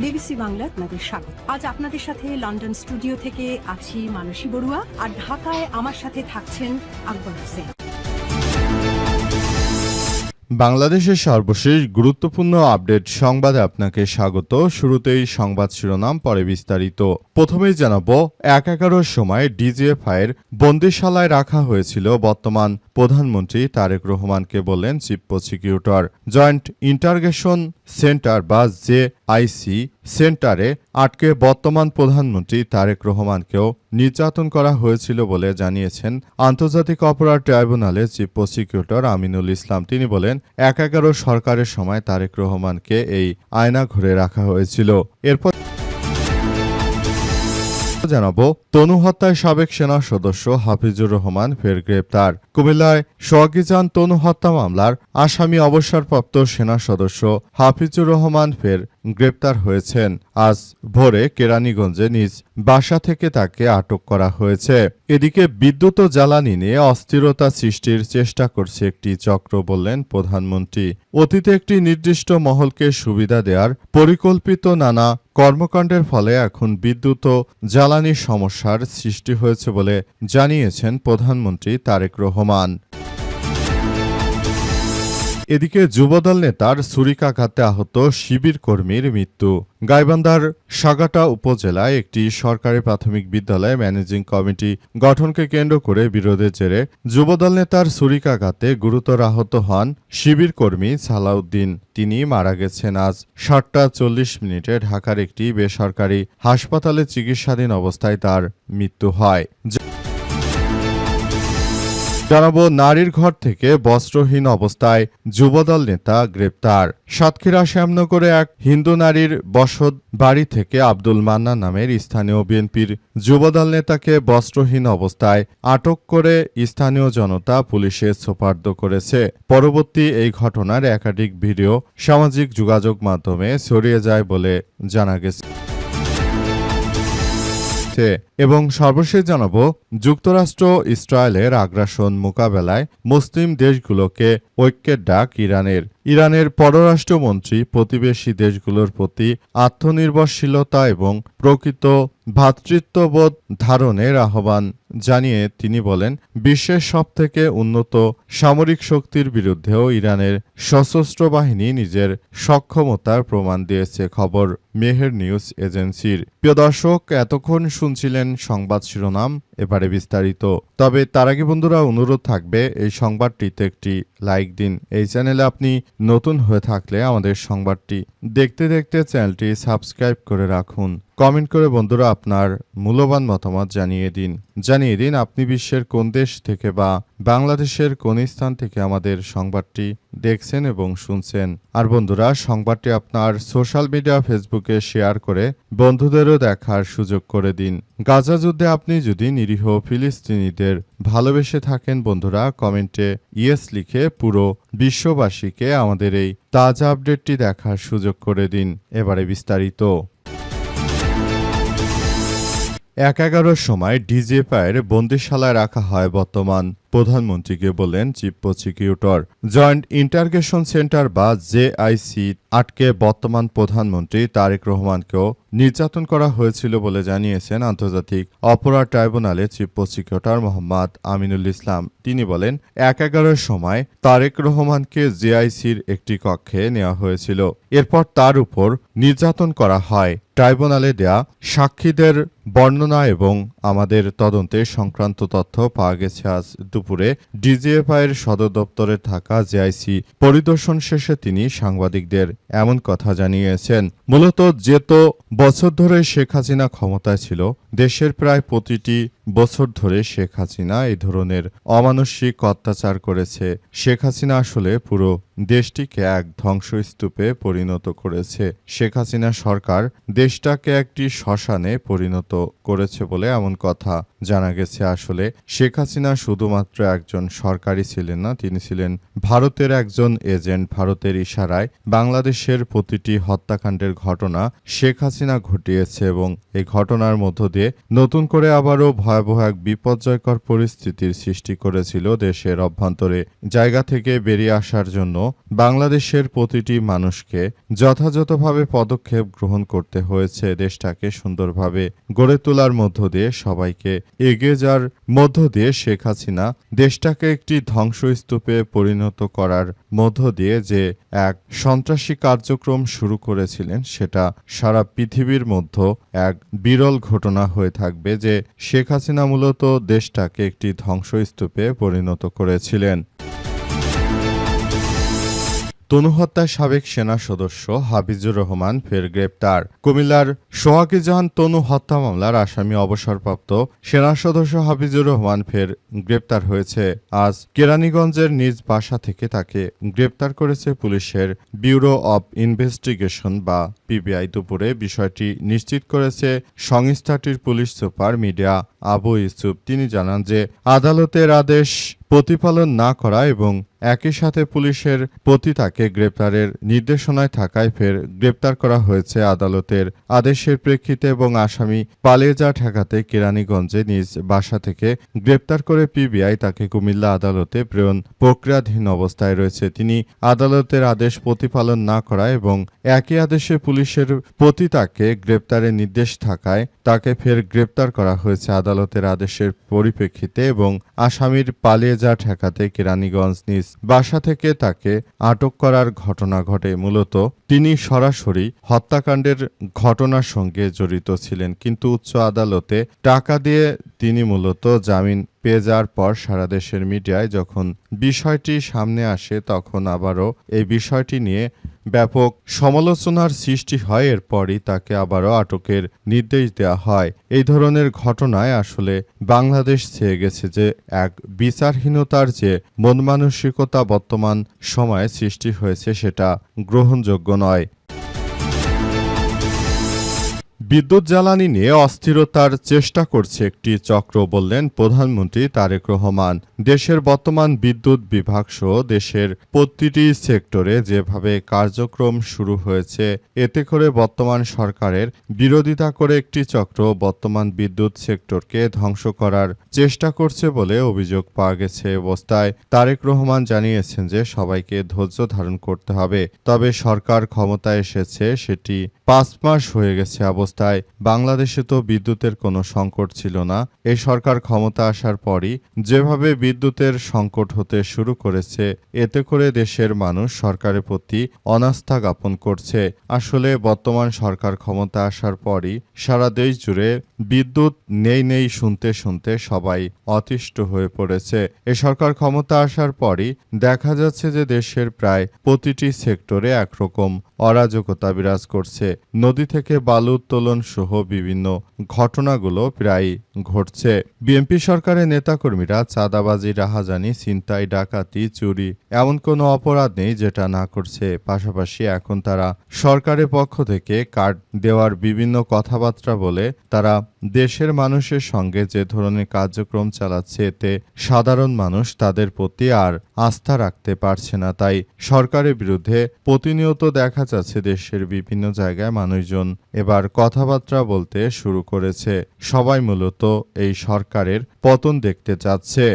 BBC Bangla আপনাদের স্বাগত। আজ আপনাদের সাথে লন্ডন স্টুডিও থেকে আছি মানসী বড়ুয়া, আর ঢাকায় আমার সাথে থাকছেন আকবর হোসেন। বাংলাদেশের সর্বশেষ গুরুত্বপূর্ণ আপডেট সংবাদে আপনাকে স্বাগত। শুরুতেই সংবাদ শিরোনাম, পরে বিস্তারিত। প্রথমেই জানাবো, ১-১১ সময় ডিজিএফআইয়ের বন্দিশালায় রাখা হয়েছিল বর্তমান প্রধানমন্ত্রী তারেক রহমানকে, বললেন chief prosecutor. Joint interrogation centre বা জেআইসি সেন্টারে আটকে বর্তমান প্রধানমন্ত্রী তারেক রহমানকেও নির্যাতন করা হয়েছিল বলে জানিয়েছেন আন্তর্জাতিক অপরাধ ট্রাইব্যুনালের চিফ প্রসিকিউটর আমিনুল ইসলাম। তিনি বলেন, ১-১১ সরকারের সময় তারেক রহমানকে এই আয়নাঘরে রাখা হয়েছিল। এরপর জানাবো, তনু হত্যায় সাবেক সেনা সদস্য হাফিজুর রহমান ফের গ্রেপ্তার। কুমিল্লায় সোহাগীজান তনু হত্যা মামলার আসামি অবসরপ্রাপ্ত সেনা সদস্য হাফিজুর রহমান ফের গ্রেপ্তার হয়েছেন। আজ ভোরে কেরানীগঞ্জে নিজ বাসা থেকে তাকে আটক করা হয়েছে। এদিকে বিদ্যুৎ ও জ্বালানি নিয়ে অস্থিরতা সৃষ্টির চেষ্টা করছে একটি চক্র, বললেন প্রধানমন্ত্রী। অতীতে একটি নির্দিষ্ট মহলকে সুবিধা দেওয়ার পরিকল্পিত নানা কর্মকাণ্ডের ফলে এখন বিদ্যুৎ ও জ্বালানির সমস্যার সৃষ্টি হয়েছে বলে জানিয়েছেন প্রধানমন্ত্রী তারেক রহমান। এদিকে যুবদল নেতার ছুরিকাঘাতে আহত শিবির কর্মীর মৃত্যু। গাইবান্ধার সাগাটা উপজেলায় একটি সরকারি প্রাথমিক বিদ্যালয়ে ম্যানেজিং কমিটি গঠনকে কেন্দ্র করে বিরোধের জেরে যুবদল নেতার ছুরিকাঘাতে গুরুতর আহত হন শিবির কর্মী সালাউদ্দিন। তিনি মারা গেছেন আজ ৭টা ৪০ ঢাকার একটি বেসরকারি হাসপাতালে চিকিৎসাধীন অবস্থায় তার মৃত্যু হয়। জানাবো, নারীর ঘর থেকে বস্ত্রহীন অবস্থায় যুবদল নেতা গ্রেপ্তার। সাতক্ষীরা শ্যামনগরে এক হিন্দু নারীর বসত বাড়ি থেকে আব্দুল মান্নান নামের স্থানীয় বিএনপির যুবদল নেতাকে বস্ত্রহীন অবস্থায় আটক করে স্থানীয় জনতা পুলিশে সোপর্দ করেছে। পরবর্তী এই ঘটনার একাধিক ভিডিও সামাজিক যোগাযোগ মাধ্যমে ছড়িয়ে যায় বলে জানা গেছে। এবং সর্বশেষ জানাবো, যুক্তরাষ্ট্র ইসরায়েলের আগ্রাসন মোকাবেলায় মুসলিম দেশগুলোকে ঐক্যের ডাক ইরানের। ইরানের পররাষ্ট্রমন্ত্রী প্রতিবেশী দেশগুলোর প্রতি আত্মনির্ভরশীলতা এবং প্রকৃত ভ্রাতৃত্ববোধ ধারণের আহ্বান জানিয়ে তিনি বলেন, বিশ্বের সবথেকে উন্নত সামরিক শক্তির বিরুদ্ধেও ইরানের সশস্ত্র বাহিনী নিজের সক্ষমতার প্রমাণ দিয়েছে। খবর মেহের নিউজ এজেন্সির। প্রিয় দর্শক, এতক্ষণ শুনছিলেন সংবাদ শিরোনাম, এবারে বিস্তারিত। তবে তার আগে বন্ধুরা, অনুরোধ থাকবে এই সংবাদটিতে একটি লাইক দিন। এই চ্যানেলে আপনি নতুন হয়ে থাকলে আমাদের সংবাদটি দেখতে দেখতে চ্যানেলটি সাবস্ক্রাইব করে রাখুন। কমেন্ট করে বন্ধুরা আপনার মূল্যবান মতামত জানিয়ে দিন আপনি বিশ্বের কোন দেশ থেকে বা বাংলাদেশের কোন স্থান থেকে আমাদের সংবাদটি দেখছেন এবং শুনছেন। আর বন্ধুরা, সংবাদটি আপনার সোশ্যাল মিডিয়া ফেসবুকে শেয়ার করে বন্ধুদেরও দেখার সুযোগ করে দিন। গাজা যুদ্ধে আপনি যদি নিরীহ ফিলিস্তিনিদের ভালোবেসে থাকেন বন্ধুরা, কমেন্টে ইয়েস লিখে পুরো বিশ্ববাসীকে আমাদের এই তাজা আপডেটটি দেখার সুযোগ করে দিন। এবারে বিস্তারিত। ১-১১ সময় ডিজিএফআইয়ের বন্দিশালায় রাখা হয় বর্তমান প্রধানমন্ত্রীকে, বললেন chief prosecutor. Joint interrogation centre বা জেআইসি আটকে বর্তমান প্রধানমন্ত্রী তারেক রহমানকেও নির্যাতন করা হয়েছিল বলে জানিয়েছেন আন্তর্জাতিক অপরাধ ট্রাইব্যুনালের চিফ প্রসিকিউটর মোহাম্মদ আমিনুল ইসলাম। তিনি বলেন, ১-১১ সময় তারেক রহমানকে জেআইসির একটি কক্ষে নেওয়া হয়েছিল। এরপর তার উপর নির্যাতন করা হয়। ট্রাইব্যুনালে দেয়া সাক্ষীদের বর্ণনা এবং আমাদের তদন্তে সংক্রান্ত তথ্য পাওয়া গেছে। আজ দুপুরে ডিজিএফআইয়ের সদর দপ্তরে থাকা জেআইসি পরিদর্শন শেষে তিনি সাংবাদিকদের এমন কথা জানিয়েছেন। মূলত যেতো বছর ধরে শেখ হাসিনা ক্ষমতায় ছিল, দেশের প্রায় প্রতিটি বছর ধরে শেখ হাসিনা এই ধরনের অমানসিক অত্যাচার করেছে। শেখ হাসিনা আসলে পুরো দেশটিকে এক ধ্বংসস্তূপে পরিণত করেছে। শেখ হাসিনা সরকার দেশটাকে একটি শ্মশানে পরিণত করেছে বলে এমন কথা জানা গেছে। আসলে শেখ হাসিনা শুধুমাত্র একজন সরকারি ছিলেন না, তিনি ছিলেন ভারতের একজন এজেন্ট। ভারতের ইশারায় বাংলাদেশের প্রতিটি হত্যাকাণ্ডের ঘটনা শেখ হাসিনা ঘটিয়েছে এবং এই ঘটনার মধ্য দিয়ে নতুন করে আবারও ভয়াবহ ভয়াবহ এক বিপর্যয়কর পরিস্থিতির সৃষ্টি করেছিল দেশের অভ্যন্তরে। জায়গা থেকে বেরিয়ে আসার জন্য বাংলাদেশের প্রতিটি মানুষকে যথাযথভাবে পদক্ষেপ গ্রহণ করতে হয়েছে। দেশটাকে সুন্দরভাবে গড়ে তোলার মধ্য দিয়ে, সবাইকে এগিয়ে যাওয়ার মধ্য দিয়ে শেখ হাসিনা দেশটাকে একটি ধ্বংসস্তূপে পরিণত করার মধ্য দিয়ে যে এক সন্ত্রাসী কার্যক্রম শুরু করেছিলেন, সেটা সারা পৃথিবীর মধ্যে এক বিরল ঘটনা হয়ে থাকবে যে শেখ হাসিনা মূলত দেশটাকে একটি ধ্বংসস্তূপে পরিণত করেছিলেন। তনু হত্যায় সাবেক সেনা সদস্য হাফিজুর রহমান ফের গ্রেপ্তার। কুমিল্লার সোহাগীজাহান তনু হত্যা মামলার আসামি অবসরপ্রাপ্ত সেনা সদস্য হাফিজুর রহমান ফের গ্রেপ্তার হয়েছে। আজ কেরানীগঞ্জের নিজ বাসা থেকে তাকে গ্রেপ্তার করেছে পুলিশের ব্যুরো অব ইনভেস্টিগেশন বা পিবিআই। দুপুরে বিষয়টি নিশ্চিত করেছে সংস্থাটির police super media Abu Yusuf. তিনি জানান যে আদালতের আদেশ প্রতিপালন না করা এবং একই সাথে পুলিশের প্রতি তাকে গ্রেপ্তারের নির্দেশনায় থাকায় ফের গ্রেপ্তার করা হয়েছে আদালতের আদেশের প্রেক্ষিতে এবং আসামি পালিয়ে যাওয়া ঠেকাতে কেরানীগঞ্জে নিজ বাসা থেকে গ্রেপ্তার করে পিবিআই তাকে কুমিল্লা আদালতে প্রেরণ প্রক্রিয়াধীন অবস্থায় রয়েছে। তিনি আদালতের আদেশ প্রতিপালন না করা এবং একই আদেশে পুলিশের প্রতি তাকে গ্রেপ্তারের নির্দেশ থাকায় তাকে ফের গ্রেপ্তার করা হয়েছে আদালতের আদেশের পরিপ্রেক্ষিতে এবং আসামির পালিয়ে যা ঠেকাতে কেরানীগঞ্জ নিজ বাসা থেকে তাকে আটক করার ঘটনা ঘটে। মূলত তিনি সরাসরি হত্যাকাণ্ডের ঘটনার সঙ্গে জড়িত ছিলেন, কিন্তু উচ্চ আদালতে টাকা দিয়ে তিনি মূলত জামিন পেয়ে যাওয়ার পর সারা দেশের মিডিয়ায় যখন বিষয়টি সামনে আসে, তখন আবারও এই বিষয়টি নিয়ে ব্যাপক সমালোচনার সৃষ্টি হয়। এরপরই তাকে আবারও আটকের নির্দেশ দেওয়া হয়। এই ধরনের ঘটনায় আসলে বাংলাদেশ ছেয়ে গেছে যে এক বিচারহীনতার যে মন মানসিকতা বর্তমান সময়ে সৃষ্টি হয়েছে, সেটা গ্রহণযোগ্য নয়। বিদ্যুৎ জ্বালানি নিয়ে অস্থিরতার চেষ্টা করছে একটি চক্র, বললেন প্রধানমন্ত্রী তারেক রহমান। দেশের বর্তমান বিদ্যুৎ বিভাগ সহ দেশের প্রতিটি সেক্টরে যেভাবে কার্যক্রম শুরু হয়েছে, এতে করে বর্তমান সরকারের বিরোধিতা করে একটি চক্র বর্তমান বিদ্যুৎ সেক্টরকে ধ্বংস করার চেষ্টা করছে বলে অভিযোগ পাওয়া গেছে। অবস্থায় তারেক রহমান জানিয়েছেন যে সবাইকে ধৈর্য ধারণ করতে হবে, তবে সরকার ক্ষমতায় এসেছে সেটি 5 মাস হয়ে গেছে। অবস্থায় বাংলাদেশে তো বিদ্যুতের কোনো সংকট ছিল না। এই সরকার ক্ষমতা আসার পরই যেভাবে বিদ্যুতের সংকট হতে শুরু করেছে, এতে করে দেশের মানুষ সরকারের প্রতি অনাস্থা জ্ঞাপন করছে। আসলে বর্তমান সরকার ক্ষমতা আসার পরই সারা দেশ জুড়ে বিদ্যুৎ নেই শুনতে শুনতে সবাই অতিষ্ঠ হয়ে পড়েছে। এ সরকার ক্ষমতা আসার পরই দেখা যাচ্ছে যে দেশের প্রায় প্রতিটি সেক্টরে একরকম অরাজকতা বিরাজ করছে। নদী থেকে বালু উত্তোলন সহ বিভিন্ন ঘটনাগুলো প্রায় ঘটছে। বিএনপি সরকারের নেতাকর্মীরা চাঁদাবাজি, রাহাজানি, ছিনতাই, ডাকাতি, চুরি এমন কোনো অপরাধ নেই যেটা না করছে। পাশাপাশি এখন তারা সরকারের পক্ষ থেকে কার্ড দেওয়ার বিভিন্ন কথাবার্তা বলে তারা দেশের মানুষের সঙ্গে যে ধরনের কার্যক্রম চালাচ্ছে, এতে সাধারণ মানুষ তাদের প্রতি আর আস্থা রাখতে পারছে না। তাই সরকারের বিরুদ্ধে প্রতিনিয়ত দেখা যাচ্ছে দেশের বিভিন্ন জায়গায় মানুষজন এবার কথাবার্তা বলতে শুরু করেছে। সবাই মূলত এই সরকারের পতন দেখতে চাচ্ছে।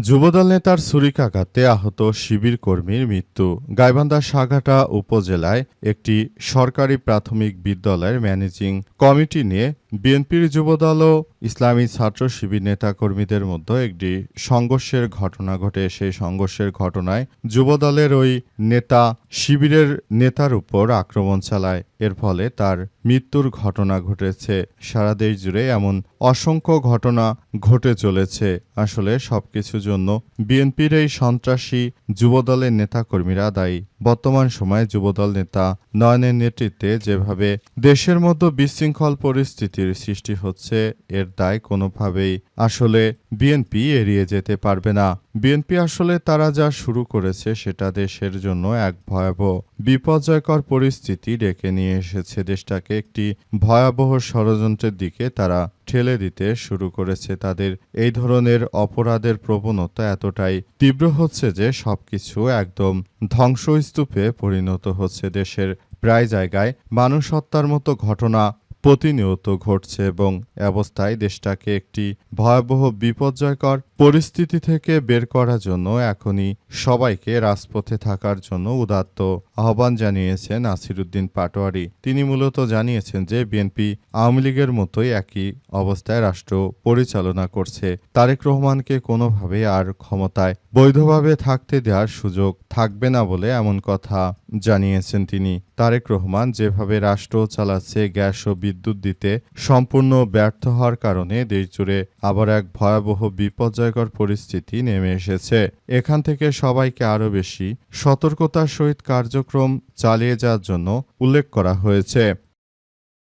যুবদল নেতার ছুরিকাঘাতে আহত শিবির কর্মীর মৃত্যু। গাইবান্ধার সাঘাটা উপজেলায় একটি সরকারি প্রাথমিক বিদ্যালয়ের ম্যানেজিং কমিটি নিয়ে বিএনপির যুবদল ও ইসলামী ছাত্র শিবির নেতাকর্মীদের মধ্যে একটি সংঘর্ষের ঘটনা ঘটে। সেই সংঘর্ষের ঘটনায় যুবদলের ওই নেতা শিবিরের নেতার উপর আক্রমণ চালায়। এর ফলে তার মৃত্যুর ঘটনা ঘটেছে। সারা দেশ জুড়ে এমন অসংখ্য ঘটনা ঘটে চলেছে। আসলে সবকিছুর জন্য বিএনপির এই সন্ত্রাসী যুবদলের নেতাকর্মীরা দায়ী। বর্তমান সময়ে যুবদল নেতা নয়নের নেতৃত্বে যেভাবে দেশের মধ্যে বিশৃঙ্খল পরিস্থিতির সৃষ্টি হচ্ছে, এর দায় কোনোভাবেই আসলে বিএনপি এড়িয়ে যেতে পারবে না। বিএনপি আসলে তারা যা শুরু করেছে সেটা দেশের জন্য এক ভয়াবহ বিপর্যয়কর পরিস্থিতি ডেকে নিয়ে এসেছে। দেশটাকে একটি ভয়াবহ ষড়যন্ত্রের দিকে তারা ঠেলে দিতে শুরু করেছে। তাদের এই ধরনের অপরাধের প্রবণতা এতটাই তীব্র হচ্ছে যে সবকিছু একদম ধ্বংসস্তূপে পরিণত হচ্ছে। দেশের প্রায় জায়গায় মানুষ হত্যার মতো ঘটনা প্রতিনিয়ত ঘটছে এবং অবস্থায় দেশটাকে একটি ভয়াবহ বিপর্যয়কর পরিস্থিতি থেকে বের করার জন্য এখনই সবাইকে রাজপথে থাকার জন্য উদাত্ত আহ্বান জানিয়েছেন নাসিরুদ্দিন পাটোয়ারী। তিনি মূলত জানিয়েছেন যে বিএনপি আওয়ামী লীগের মতোই একই অবস্থায় রাষ্ট্র পরিচালনা করছে। তারেক রহমানকে কোনোভাবে আর ক্ষমতায় বৈধভাবে থাকতে দেওয়ার সুযোগ থাকবে না বলে এমন কথা জানিয়েছেন তিনি। তারেক রহমান যেভাবে রাষ্ট্র চালাচ্ছে, গ্যাস ও বিদ্যুৎ দিতে সম্পূর্ণ ব্যর্থ হওয়ার কারণে দেশজুড়ে আবার এক ভয়াবহ বিপর্যয়কর পরিস্থিতি নেমে এসেছে। এখান থেকে সবাইকে আরও বেশি সতর্কতার সহিত কার্যক্রম চালিয়ে যাওয়ার জন্য উল্লেখ করা হয়েছে।